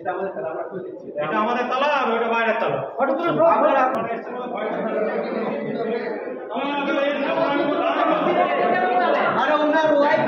এটা আমাদের তালা আর ওইটা বাইরের তালা। আরে ওনার ওয়াইফ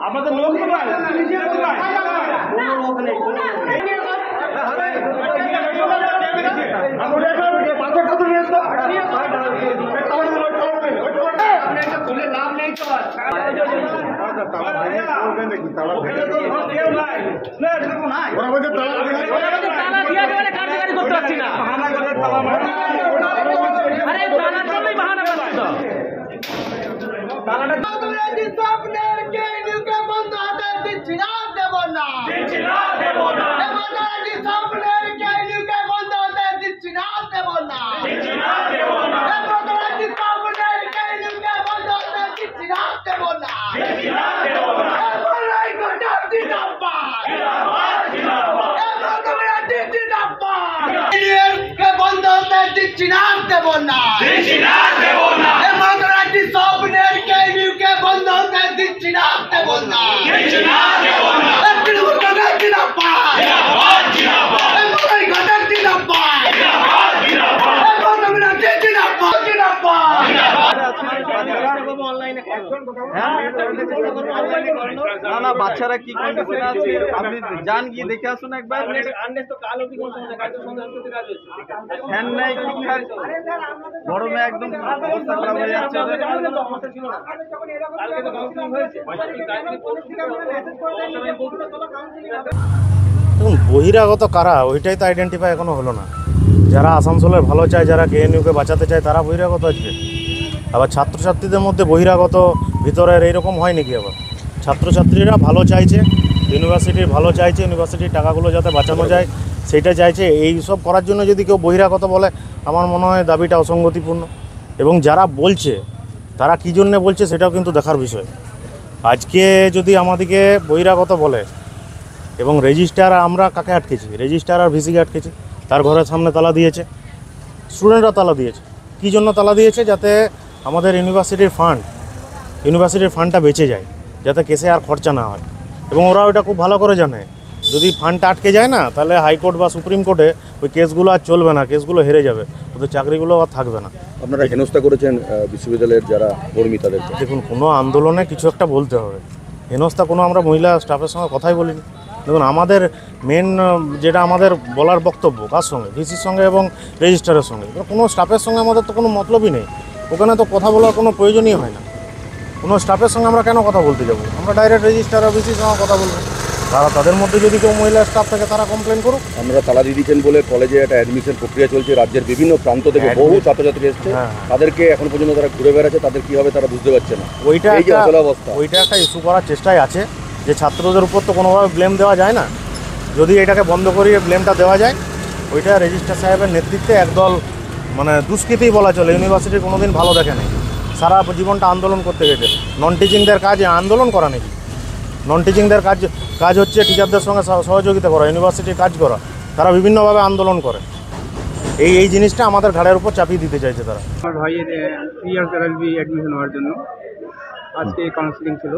আমাদের লোক না বাচ্চারা কি কন্ডিশনে আছে আপনি যান গিয়ে দেখে আসুন একবার। ফ্যান নাই ঠিকঠাক, গরমে একদম অবস্থা খারাপ হয়ে যাচ্ছে। দেখুন বহিরাগত কারা ওইটাই তো আইডেন্টিফাই এখনো হলো না। যারা আসানসোলের ভালো চায়, যারা কেএনইউকে বাঁচাতে চায়, তারা বহিরাগত আসবে। আবার ছাত্রছাত্রীদের মধ্যে বহিরাগত ভিতরের এইরকম হয় নাকি? আবার ছাত্রছাত্রীরা ভালো চাইছে, ইউনিভার্সিটির ভালো চাইছে, ইউনিভার্সিটির টাকাগুলো যাতে বাঁচানো যায় সেইটা চাইছে। এই সব করার জন্য যদি কেউ বহিরাগত বলে, আমার মনে হয় দাবিটা অসঙ্গতিপূর্ণ। এবং যারা বলছে তারা কী জন্যে বলছে সেটাও কিন্তু দেখার বিষয়। আজকে যদি আমাদেরকে বহিরাগত বলে এবং রেজিস্ট্রার, আমরা কাকে আটকেছি? রেজিস্ট্রার আর ভিসিকে আটকেছি। তার ঘরের সামনে তালা দিয়েছে, স্টুডেন্টরা তালা দিয়েছে। কী জন্য তালা দিয়েছে? যাতে আমাদের ইউনিভার্সিটির ফান্ডটা বেঁচে যায়, যাতে কেসে আর খরচা না হয়। এবং ওরা ওইটা খুব ভালো করে জানে, যদি ফান্ডটা আটকে যায় না, তাহলে হাইকোর্ট বা সুপ্রিম কোর্টে ওই কেসগুলো আর চলবে না, কেসগুলো হেরে যাবে, ওদের চাকরিগুলো আর থাকবে না। আপনারা হেনস্থা করেছেন বিশ্ববিদ্যালয়ের যারা কর্মী তাদের? দেখুন, কোনো আন্দোলনে কিছু একটা বলতে হবে। হেনস্থা কোনো আমরা মহিলা স্টাফের সঙ্গে কথাই বলিনি। দেখুন, আমাদের মেন যেটা আমাদের বলার বক্তব্য, কার সঙ্গে? ভিসির সঙ্গে এবং রেজিস্ট্রারের সঙ্গে। কোনো স্টাফের সঙ্গে আমাদের তো কোনো মতলবই নেই, ওখানে তো কথা বলার কোনো প্রয়োজনই হয় না। কোনো স্টাফের সঙ্গে আমরা কেন কথা বলতে যাব? আমরা ডাইরেক্ট রেজিস্ট্রার আর ভিসির সঙ্গে কথা বলবো। তাদের মধ্যে যদি কেউ মহিলা স্টাফ থাকে তারা কমপ্লেন করুক। আমরা তালা দিয়ে দিচ্ছেন বলে কলেজে একটা অ্যাডমিশন প্রক্রিয়া চলছে, রাজ্যের বিভিন্ন প্রান্ত থেকে বহু ছাত্রছাত্রী এসছে, তাদেরকে এখন পর্যন্ত তারা ঘুরে বেড়াচ্ছে, তাদের কী হবে তারা বুঝতে পারছে না। ওইটা একটা ইস্যু করার চেষ্টায় আছে, যে ছাত্রদের উপর তো কোনোভাবে ব্লেম দেওয়া যায় না। যদি এটাকে বন্ধ করিয়ে ব্লেমটা দেওয়া যায়, ওইটা রেজিস্ট্রার সাহেবের নেতৃত্বে একদল মানে দুষ্কৃতী বলা চলে। ইউনিভার্সিটির কোনো দিন ভালো দেখে নেই, সারা জীবনটা আন্দোলন করতে গেছে। নন টিচিংদের কাজ আন্দোলন করা নাকি? নন টিচিংদের কাজ হচ্ছে টিচারদের সঙ্গে সহযোগিতা করা, ইউনিভার্সিটির কাজ করা। তারা বিভিন্নভাবে আন্দোলন করে। এই জিনিসটা আমাদের ঘাড়ের উপর চাপিয়ে দিতে চাইছে তারা। আমার ভাইয়ের 3 ইয়ার্স এলএলবি অ্যাডমিশন হওয়ার জন্য আজকে কাউন্সিলিং ছিল,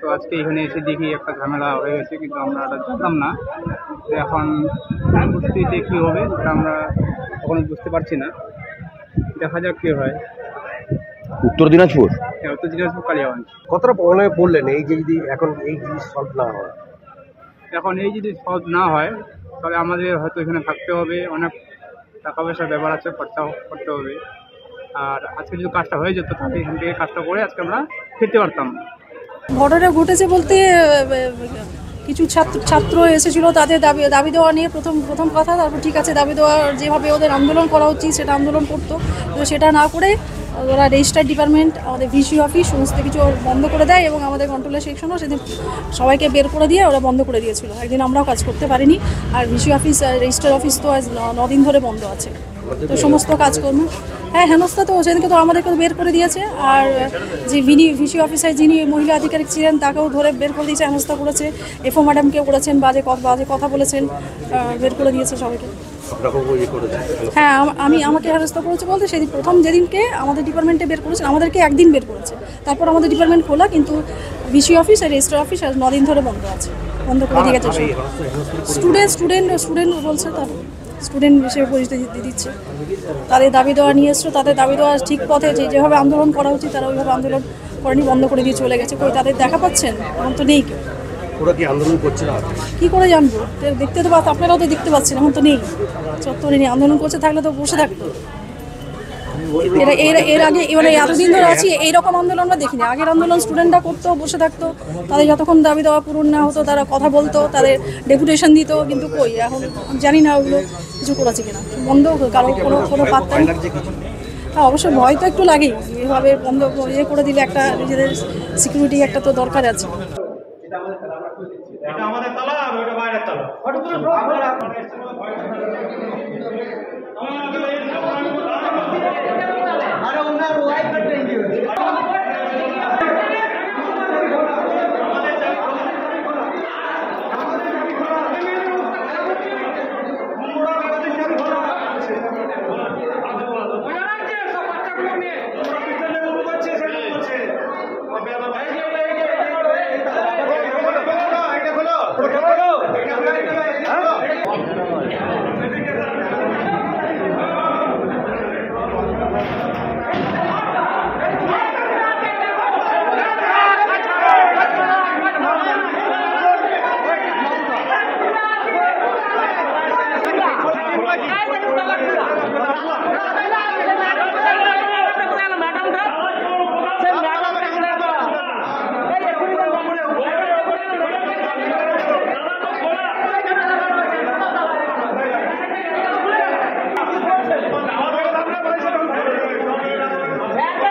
তো আজকে এখানে এসে দেখি একটা ঝামেলা হয়ে গেছে, কিন্তু আমরা এটা জানতাম না। তো এখন পরিস্থিতিতে কী হবে সেটা আমরা কখনো বুঝতে পারছি না। দেখা যাক কি হয়। উত্তর দিনাজপুর উত্তর দিনাজপুর কালিয়াগঞ্জ। কতটা প্রবলেমে পড়লেন এই যে যদি এখন এই জিনিস সলভ না হয়? এখন এই যদি সলভ না হয় তাহলে আমাদের হয়তো এখানে থাকতে হবে, অনেক টাকা পয়সার ব্যাপার আছে, খরচাও করতে হবে। আর আজকে যদি কাজটা হয়ে যেত তাহলে এখান থেকে কাজটা করে আজকে আমরা ফিরতে পারতাম। ঘটনা ঘটেছে বলতে কিছু ছাত্র এসেছিল, তাদের দাবি দেওয়া নিয়ে প্রথম কথা। তারপর ঠিক আছে, দাবি দেওয়া যেভাবে ওদের আন্দোলন করা উচিত সেটা আন্দোলন করতো, তো সেটা না করে ওরা রেজিস্টার ডিপার্টমেন্ট, আমাদের ভিসি অফিস সমস্ত কিছু বন্ধ করে দেয় এবং আমাদের কন্ট্রোলের সেকশনও সেদিন সবাইকে বের করে দিয়ে ওরা বন্ধ করে দিয়েছিল। একদিন আমরাও কাজ করতে পারিনি। আর ভিসি অফিস, রেজিস্টার অফিস তো আজ 9 দিন ধরে বন্ধ আছে। তো সমস্ত কাজকর্ম, হ্যাঁ হেনস্থা তো সেদিনকে তো আমাদেরকে বের করে দিয়েছে। আর যে ভিসি অফিসের যিনি মহিলা আধিকারিক ছিলেন তাকেও ধরে বের করে দিয়েছে, হেনস্থা করেছে। এফও ম্যাডামকেও করেছেন, বাজে কথা বলেছেন, বের করে দিয়েছে সবাইকে। হ্যাঁ, আমাকে হেনস্থা করেছে বলতে সেদিন প্রথম যেদিনকে আমাদের ডিপার্টমেন্টে বের করেছেন, আমাদেরকে একদিন বের করেছে, তারপর আমাদের ডিপার্টমেন্ট খোলা, কিন্তু ভিসি অফিস আর রেজিস্টার অফিস আর 9 দিন ধরে বন্ধ আছে, বন্ধ করে দিয়ে গেছে। স্টুডেন্ট বলছে, তার স্টুডেন্ট হিসেবে পরিচিতি দিচ্ছে। তাদের দাবি দেওয়া নিয়ে এসছো, তাদের দাবি দেওয়া ঠিক পথে, যেভাবে আন্দোলন করা উচিত তারা ওইভাবে আন্দোলন করেনি, বন্ধ করে দিয়ে চলে গেছে। কই তাদের দেখা পাচ্ছেন? এখন তো নেই কেউ। ওরা কি আন্দোলন করছে না? কী করে জানবো? দেখতে তো আপনারাও তো দেখতে পাচ্ছেন, এখন তো নেই, চত্বরে নেই। আন্দোলন করছে থাকলে তো বসে থাকতো। এর আগে মানে এতদিন ধরে আছি এইরকম আন্দোলন আমরা দেখিনি। আগের আন্দোলন স্টুডেন্টরা করতো, বসে থাকতো, তাদের যতক্ষণ দাবি দেওয়া পূরণ না হতো তারা কথা বলতো, তাদের ডেপুটেশন দিত, কিন্তু কই এখন জানি না ওগুলো কিছু করেছে কিনা। বন্ধ কারো কোনো পাত্তা নেই। হ্যাঁ, অবশ্যই ভয় তো একটু লাগেই, এভাবে বন্ধ করে দিলে একটা নিজেদের সিকিউরিটি একটা তো দরকার আছে। এটা আমাদের তালা আর ওইটা বাইরের তালা।